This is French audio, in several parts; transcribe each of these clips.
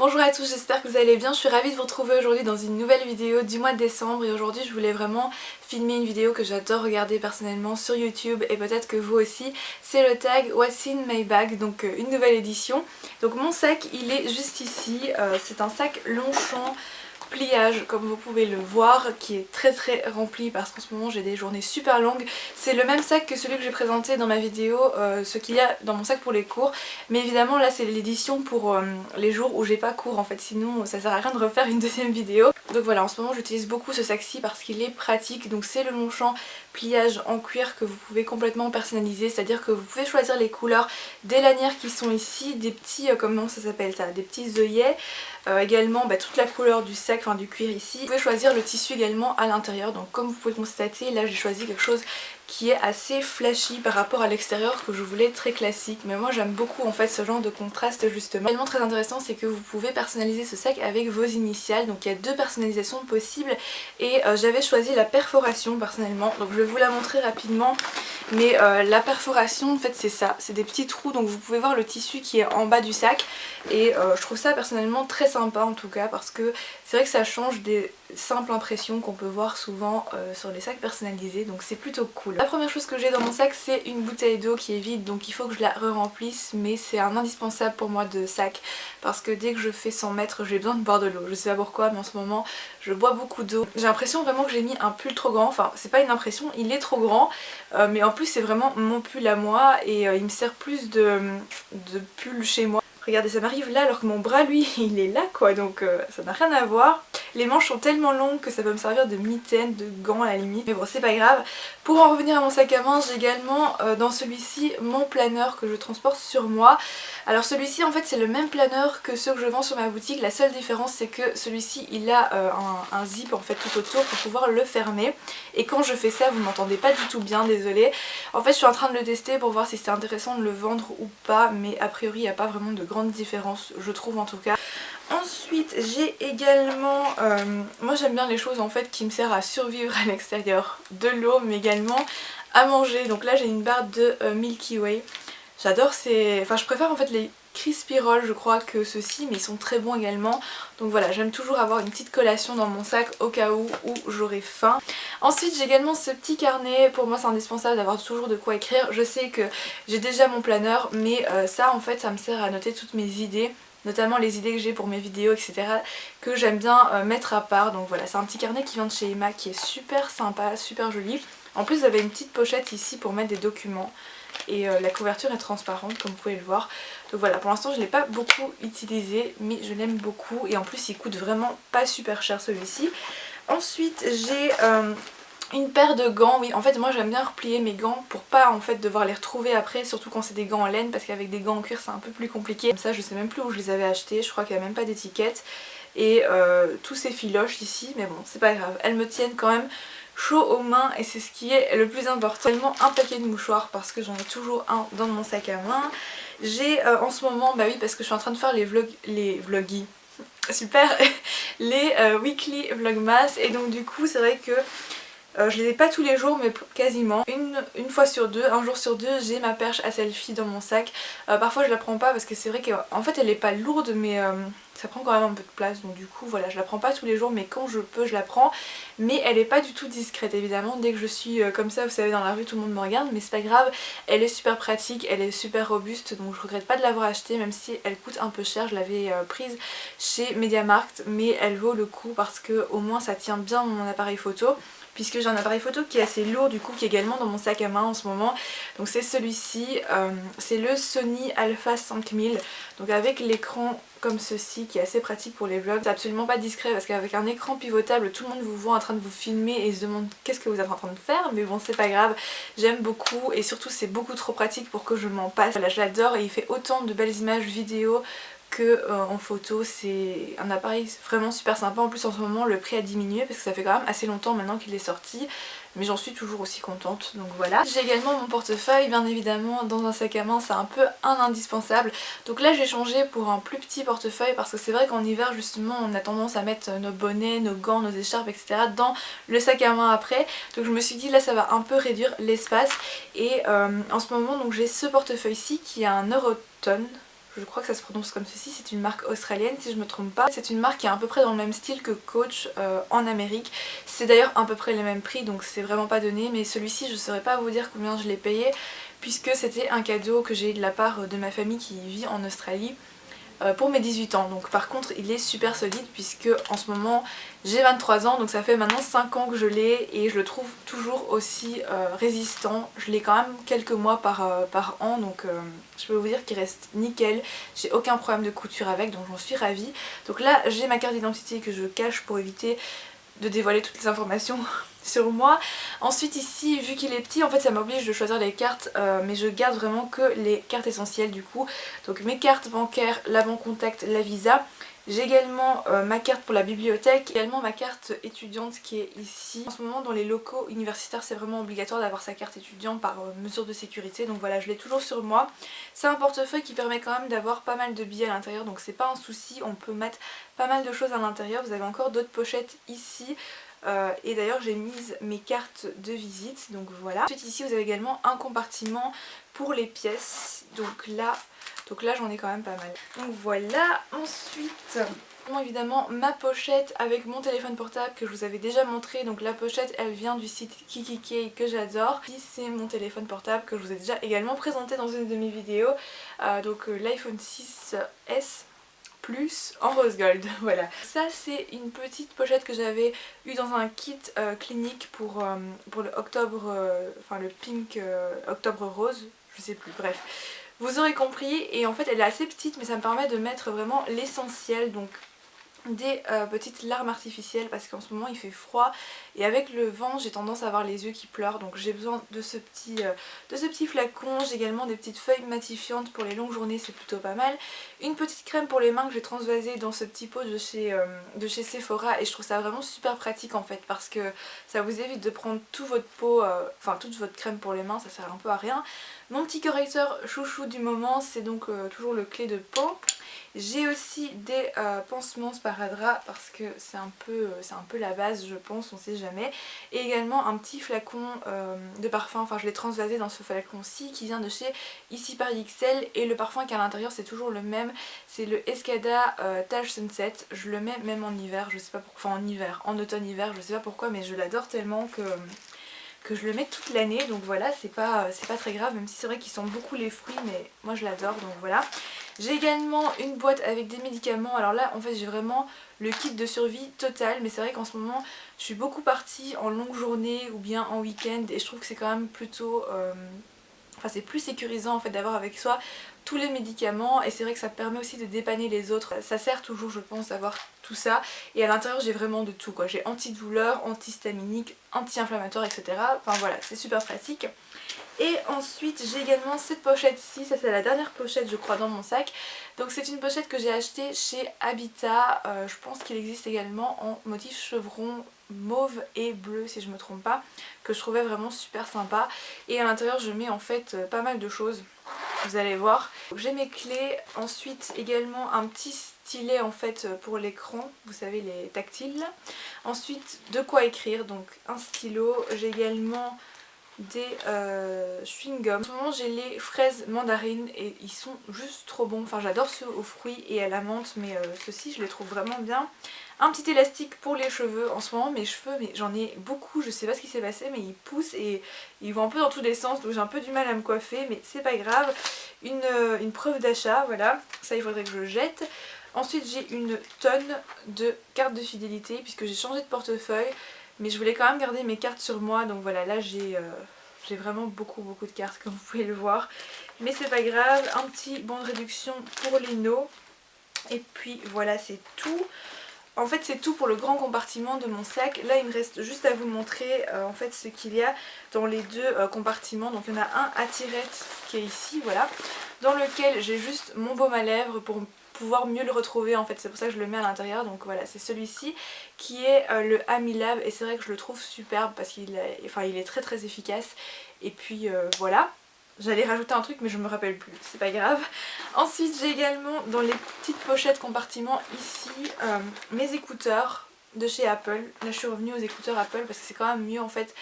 Bonjour à tous, j'espère que vous allez bien. Je suis ravie de vous retrouver aujourd'hui dans une nouvelle vidéo du mois de décembre. Et aujourd'hui je voulais vraiment filmer une vidéo que j'adore regarder personnellement sur YouTube et peut-être que vous aussi. C'est le tag What's in my bag, donc une nouvelle édition. Donc mon sac il est juste ici, c'est un sac Longchamp pliage comme vous pouvez le voir, qui est très rempli parce qu'en ce moment j'ai des journées super longues. C'est le même sac que celui que j'ai présenté dans ma vidéo, ce qu'il y a dans mon sac pour les cours, mais évidemment là c'est l'édition pour les jours où j'ai pas cours en fait, sinon ça sert à rien de refaire une deuxième vidéo. Donc voilà, en ce moment j'utilise beaucoup ce sac-ci parce qu'il est pratique. Donc c'est le Longchamp pliage en cuir que vous pouvez complètement personnaliser, c'est à dire que vous pouvez choisir les couleurs des lanières qui sont ici, des petits, comment ça s'appelle ça, des petits œillets, également toute la couleur du sac, enfin du cuir ici. Vous pouvez choisir le tissu également à l'intérieur, donc comme vous pouvez constater là j'ai choisi quelque chose qui est assez flashy par rapport à l'extérieur, que je voulais très classique, mais moi j'aime beaucoup en fait ce genre de contraste justement. Également très intéressant, c'est que vous pouvez personnaliser ce sac avec vos initiales, donc il y a deux personnalisations possibles et j'avais choisi la perforation personnellement, donc je vais vous la montrer rapidement. Mais la perforation en fait c'est ça, c'est des petits trous, donc vous pouvez voir le tissu qui est en bas du sac et je trouve ça personnellement très sympa en tout cas, parce que c'est vrai que ça change des simples impressions qu'on peut voir souvent sur les sacs personnalisés, donc c'est plutôt cool. La première chose que j'ai dans mon sac c'est une bouteille d'eau qui est vide, donc il faut que je la re-remplisse, mais c'est un indispensable pour moi de sac parce que dès que je fais 100 mètres j'ai besoin de boire de l'eau. Je sais pas pourquoi mais en ce moment je bois beaucoup d'eau. J'ai l'impression vraiment que j'ai mis un pull trop grand, enfin c'est pas une impression, il est trop grand, mais en plus c'est vraiment mon pull à moi et il me sert plus de pull chez moi. Regardez, ça m'arrive là alors que mon bras lui il est là quoi, donc ça n'a rien à voir. Les manches sont tellement longues que ça peut me servir de mitaine, de gants à la limite, mais bon c'est pas grave. Pour en revenir à mon sac à main, j'ai également dans celui-ci mon planeur que je transporte sur moi. Alors celui-ci en fait c'est le même planeur que ceux que je vends sur ma boutique, la seule différence c'est que celui-ci il a un zip en fait tout autour pour pouvoir le fermer, et quand je fais ça vous m'entendez pas du tout bien, désolée. En fait je suis en train de le tester pour voir si c'est intéressant de le vendre ou pas, mais a priori il n'y a pas vraiment de grande différence, je trouve en tout cas. Ensuite j'ai également, moi j'aime bien les choses en fait qui me servent à survivre à l'extérieur, de l'eau mais également à manger. Donc là j'ai une barre de Milky Way, j'adore ces, enfin je préfère en fait les Crispy Roll je crois que ceux-ci, mais ils sont très bons également. Donc voilà, j'aime toujours avoir une petite collation dans mon sac au cas où j'aurai faim. Ensuite j'ai également ce petit carnet, pour moi c'est indispensable d'avoir toujours de quoi écrire. Je sais que j'ai déjà mon planeur, mais ça en fait ça me sert à noter toutes mes idées, notamment les idées que j'ai pour mes vidéos etc, que j'aime bien mettre à part. Donc voilà, c'est un petit carnet qui vient de chez Emma qui est super sympa, super joli. En plus vous avez une petite pochette ici pour mettre des documents et la couverture est transparente comme vous pouvez le voir. Donc voilà, pour l'instant je ne l'ai pas beaucoup utilisé mais je l'aime beaucoup et en plus il coûte vraiment pas super cher celui-ci. Ensuite j'ai une paire de gants. Oui en fait moi j'aime bien replier mes gants pour pas en fait devoir les retrouver après, surtout quand c'est des gants en laine, parce qu'avec des gants en cuir c'est un peu plus compliqué. Comme ça je sais même plus où je les avais achetés, je crois qu'il n'y a même pas d'étiquette et tous ces filoches ici, mais bon c'est pas grave, elles me tiennent quand même chaud aux mains et c'est ce qui est le plus important. Également un paquet de mouchoirs parce que j'en ai toujours un dans mon sac à main. J'ai en ce moment, bah oui parce que je suis en train de faire les vloggy, super, les weekly vlogmas, et donc du coup c'est vrai que je les ai pas tous les jours mais quasiment. Une fois sur deux, un jour sur deux, j'ai ma perche à selfie dans mon sac. Parfois je la prends pas parce que c'est vrai qu'en fait elle est pas lourde mais ça prend quand même un peu de place, donc du coup voilà, je la prends pas tous les jours mais quand je peux je la prends. Mais elle est pas du tout discrète évidemment, dès que je suis comme ça vous savez dans la rue tout le monde me regarde, mais c'est pas grave, elle est super pratique, elle est super robuste, donc je regrette pas de l'avoir achetée même si elle coûte un peu cher. Je l'avais prise chez MediaMarkt mais elle vaut le coup parce que au moins ça tient bien mon appareil photo, puisque j'ai un appareil photo qui est assez lourd du coup, qui est également dans mon sac à main en ce moment. Donc c'est celui-ci, c'est le Sony Alpha 5000, donc avec l'écran comme ceci qui est assez pratique pour les vlogs. C'est absolument pas discret parce qu'avec un écran pivotable tout le monde vous voit en train de vous filmer et se demande qu'est-ce que vous êtes en train de faire, mais bon c'est pas grave, j'aime beaucoup et surtout c'est beaucoup trop pratique pour que je m'en passe. Voilà, je l'adore et il fait autant de belles images vidéo que en photo. C'est un appareil vraiment super sympa. En plus en ce moment le prix a diminué parce que ça fait quand même assez longtemps maintenant qu'il est sorti, mais j'en suis toujours aussi contente, donc voilà. J'ai également mon portefeuille, bien évidemment dans un sac à main c'est un peu un indispensable. Donc là j'ai changé pour un plus petit portefeuille parce que c'est vrai qu'en hiver justement on a tendance à mettre nos bonnets, nos gants, nos écharpes etc dans le sac à main après, donc je me suis dit là ça va un peu réduire l'espace et en ce moment donc j'ai ce portefeuille ci qui est un Euroton. je crois que ça se prononce comme ceci, c'est une marque australienne si je me trompe pas. C'est une marque qui est à peu près dans le même style que Coach en Amérique. C'est d'ailleurs à peu près les mêmes prix donc c'est vraiment pas donné, mais celui-ci je saurais pas vous dire combien je l'ai payé puisque c'était un cadeau que j'ai eu de la part de ma famille qui vit en Australie pour mes 18 ans. Donc par contre il est super solide puisque en ce moment j'ai 23 ans, donc ça fait maintenant 5 ans que je l'ai et je le trouve toujours aussi résistant. Je l'ai quand même quelques mois par an, donc je peux vous dire qu'il reste nickel. J'ai aucun problème de couture avec, donc j'en suis ravie. Donc là j'ai ma carte d'identité que je cache pour éviter de dévoiler toutes les informations sur moi. Ensuite ici, vu qu'il est petit, en fait ça m'oblige de choisir les cartes, mais je garde vraiment que les cartes essentielles du coup. Donc mes cartes bancaires, la banque contact, la Visa. J'ai également ma carte pour la bibliothèque, également ma carte étudiante qui est ici. En ce moment dans les locaux universitaires c'est vraiment obligatoire d'avoir sa carte étudiante par mesure de sécurité, donc voilà je l'ai toujours sur moi. C'est un portefeuille qui permet quand même d'avoir pas mal de billets à l'intérieur, donc c'est pas un souci, on peut mettre pas mal de choses à l'intérieur. Vous avez encore d'autres pochettes ici. Et d'ailleurs j'ai mis mes cartes de visite, donc voilà. Ensuite ici vous avez également un compartiment pour les pièces, donc là j'en ai quand même pas mal. Donc voilà, ensuite évidemment ma pochette avec mon téléphone portable que je vous avais déjà montré. Donc la pochette elle vient du site Kikikey que j'adore. Ici c'est mon téléphone portable que je vous ai déjà également présenté dans une de mes vidéos. Donc l'iPhone 6S plus en rose gold, voilà. Ça c'est une petite pochette que j'avais eu dans un kit clinique pour le octobre, enfin le pink octobre rose, je sais plus, bref. Vous aurez compris, et en fait elle est assez petite mais ça me permet de mettre vraiment l'essentiel, donc des petites larmes artificielles parce qu'en ce moment il fait froid et avec le vent j'ai tendance à avoir les yeux qui pleurent, donc j'ai besoin de ce petit flacon. J'ai également des petites feuilles matifiantes pour les longues journées, c'est plutôt pas mal. Une petite crème pour les mains que j'ai transvasée dans ce petit pot de chez Sephora et je trouve ça vraiment super pratique en fait parce que ça vous évite de prendre tout votre pot, enfin toute votre crème pour les mains, ça sert un peu à rien. Mon petit correcteur chouchou du moment c'est donc toujours le clé de peau. J'ai aussi des pansements sparadrap parce que c'est un peu la base je pense, on sait jamais. Et également un petit flacon de parfum, enfin je l'ai transvasé dans ce flacon-ci qui vient de chez Ici Paris XL. Et le parfum qui est à l'intérieur c'est toujours le même, c'est le Escada Tage Sunset. Je le mets même en hiver, je sais pas pourquoi, enfin en hiver, en automne-hiver, je sais pas pourquoi mais je l'adore tellement que je le mets toute l'année, donc voilà, c'est pas très grave, même si c'est vrai qu'il sent beaucoup les fruits, mais moi je l'adore, donc voilà. J'ai également une boîte avec des médicaments. Alors là en fait j'ai vraiment le kit de survie total, mais c'est vrai qu'en ce moment je suis beaucoup partie en longue journée ou bien en week-end et je trouve que c'est quand même plutôt... Enfin c'est plus sécurisant en fait d'avoir avec soi tous les médicaments et c'est vrai que ça permet aussi de dépanner les autres. Ça sert toujours je pense d'avoir tout ça et à l'intérieur j'ai vraiment de tout quoi. J'ai antidouleur, antihistaminique, anti-inflammatoire etc. Enfin voilà, c'est super pratique. Et ensuite j'ai également cette pochette-ci, ça c'est la dernière pochette je crois dans mon sac. Donc c'est une pochette que j'ai achetée chez Habitat, je pense qu'il existe également en motif chevron mauve et bleu si je me trompe pas, que je trouvais vraiment super sympa. Et à l'intérieur je mets en fait pas mal de choses, vous allez voir. J'ai mes clés, ensuite également un petit stylet en fait pour l'écran, vous savez les tactiles. Ensuite de quoi écrire, donc un stylo, j'ai également des chewing-gums. En ce moment j'ai les fraises mandarines et ils sont juste trop bons. Enfin j'adore ceux aux fruits et à la menthe mais ceux-ci je les trouve vraiment bien. Un petit élastique pour les cheveux. En ce moment mes cheveux, mais j'en ai beaucoup, je sais pas ce qui s'est passé mais ils poussent et ils vont un peu dans tous les sens donc j'ai un peu du mal à me coiffer mais c'est pas grave. Une preuve d'achat, voilà, ça il faudrait que je jette. Ensuite j'ai une tonne de cartes de fidélité puisque j'ai changé de portefeuille. Mais je voulais quand même garder mes cartes sur moi, donc voilà, là j'ai vraiment beaucoup de cartes comme vous pouvez le voir. Mais c'est pas grave, un petit bon de réduction pour les nos. Et puis voilà, c'est tout. En fait c'est tout pour le grand compartiment de mon sac. Là il me reste juste à vous montrer en fait ce qu'il y a dans les deux compartiments. Donc il y en a un à tirette qui est ici, voilà, dans lequel j'ai juste mon baume à lèvres pour pouvoir mieux le retrouver en fait, c'est pour ça que je le mets à l'intérieur. Donc voilà, c'est celui-ci qui est le Amilab et c'est vrai que je le trouve superbe parce qu'il est très efficace. Et puis voilà, j'allais rajouter un truc mais je me rappelle plus, c'est pas grave. Ensuite j'ai également dans les petites pochettes compartiments ici mes écouteurs de chez Apple. Là je suis revenue aux écouteurs Apple parce que c'est quand même mieux en fait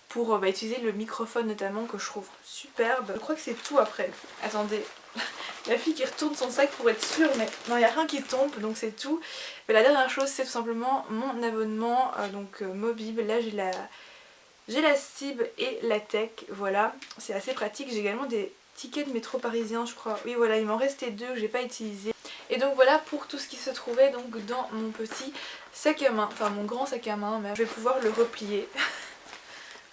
pour utiliser le microphone notamment que je trouve superbe. Je crois que c'est tout après. Attendez, la fille qui retourne son sac pour être sûre, mais non, il n'y a rien qui tombe, donc c'est tout. Mais la dernière chose, c'est tout simplement mon abonnement, Mobib. Là j'ai la Stib et la Tech, voilà, c'est assez pratique. J'ai également des tickets de métro parisien, je crois. Oui voilà, il m'en restait 2 que j'ai pas utilisé. Et donc voilà pour tout ce qui se trouvait donc dans mon petit sac à main, enfin mon grand sac à main, mais je vais pouvoir le replier.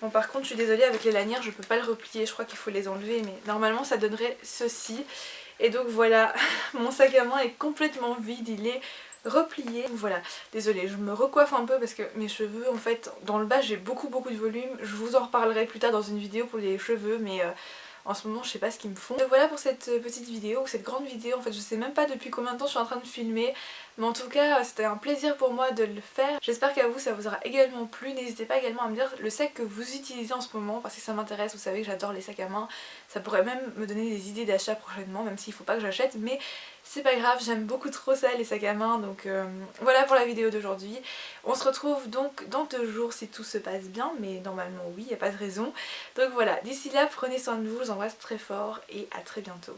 Bon par contre je suis désolée, avec les lanières je peux pas le replier, je crois qu'il faut les enlever, mais normalement ça donnerait ceci. Et donc voilà, mon sac à main est complètement vide, il est replié. Voilà, désolée, je me recoiffe un peu parce que mes cheveux, en fait, dans le bas j'ai beaucoup de volume. Je vous en reparlerai plus tard dans une vidéo pour les cheveux, mais en ce moment je sais pas ce qu'ils me font. Donc voilà pour cette petite vidéo, cette grande vidéo. En fait je sais même pas depuis combien de temps je suis en train de filmer, mais en tout cas c'était un plaisir pour moi de le faire. J'espère qu'à vous ça vous aura également plu. N'hésitez pas également à me dire le sac que vous utilisez en ce moment, parce que ça m'intéresse. Vous savez que j'adore les sacs à main, ça pourrait même me donner des idées d'achat prochainement, même s'il faut pas que j'achète, mais c'est pas grave, j'aime beaucoup trop ça, les sacs à main. Donc voilà pour la vidéo d'aujourd'hui. On se retrouve donc dans 2 jours si tout se passe bien, mais normalement oui, il n'y a pas de raison. Donc voilà, d'ici là prenez soin de vous, je vous embrasse très fort et à très bientôt.